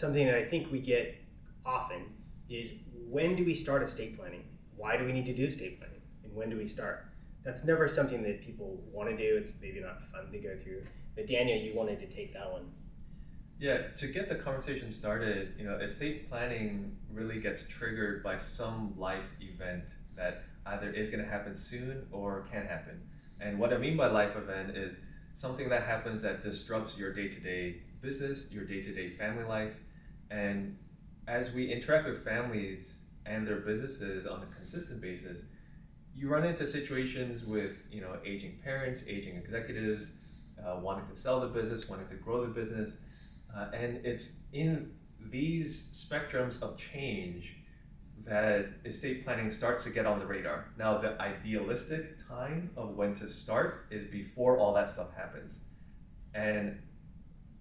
something that I think we get often is, when do we start estate planning? Why do we need to do estate planning? And when do we start? That's never something that people want to do. It's maybe not fun to go through. But Daniel, you wanted to take that one. Yeah, to get the conversation started, estate planning really gets triggered by some life event that either is going to happen soon or can happen. And what I mean by life event is something that happens that disrupts your day-to-day business, your day-to-day family life. And as we interact with families and their businesses on a consistent basis, you run into situations with aging parents, aging executives, wanting to sell the business, wanting to grow the business, and it's in these spectrums of change that estate planning starts to get on the radar. Now, the idealistic time of when to start is before all that stuff happens. And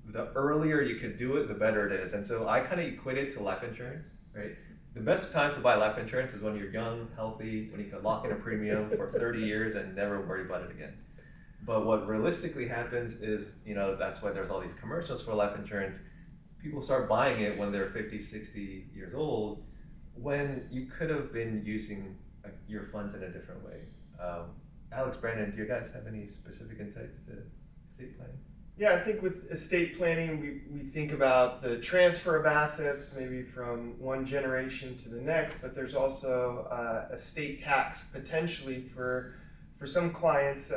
the earlier you can do it, the better it is. And so I kind of equate it to life insurance, right? The best time to buy life insurance is when you're young, healthy, when you can lock in a premium for 30 years and never worry about it again. But what realistically happens is, that's why there's all these commercials for life insurance. People start buying it when they're 50, 60 years old, when you could have been using your funds in a different way. Alex, Brandon, do you guys have any specific insights to estate planning? Yeah, I think with estate planning, we think about the transfer of assets, maybe from one generation to the next, but there's also estate tax potentially for some clients,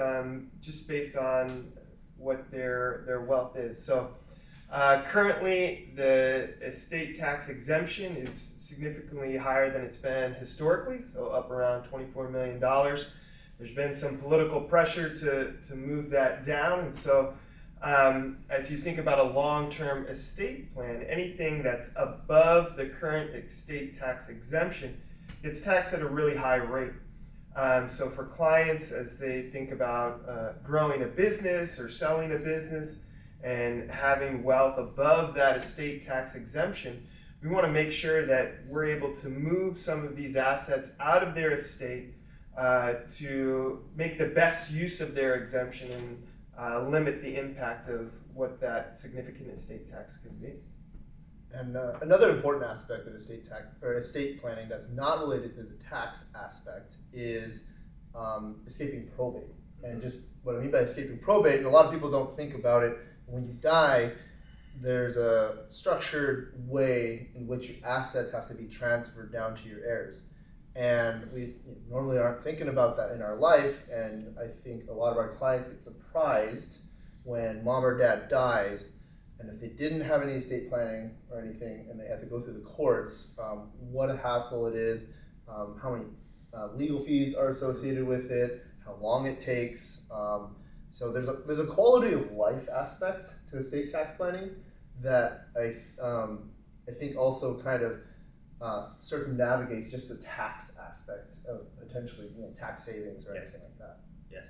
just based on what their wealth is. So currently, the estate tax exemption is significantly higher than it's been historically, so up around $24 million. There's been some political pressure to move that down, and so as you think about a long-term estate plan, anything that's above the current estate tax exemption gets taxed at a really high rate. So for clients, as they think about growing a business or selling a business and having wealth above that estate tax exemption, we want to make sure that we're able to move some of these assets out of their estate to make the best use of their exemption and limit the impact of what that significant estate tax can be. And another important aspect of estate tax or estate planning that's not related to the tax aspect is escaping probate. And just what I mean by escaping probate, and a lot of people don't think about it, when you die, there's a structured way in which your assets have to be transferred down to your heirs. And we normally aren't thinking about that in our life, and I think a lot of our clients get surprised when mom or dad dies, and if they didn't have any estate planning or anything, and they have to go through the courts, what a hassle it is, how many legal fees are associated with it, how long it takes. So there's a quality of life aspect to estate tax planning that I think also kind of circumnavigates just the tax aspect of potentially tax savings or anything like that. Yes.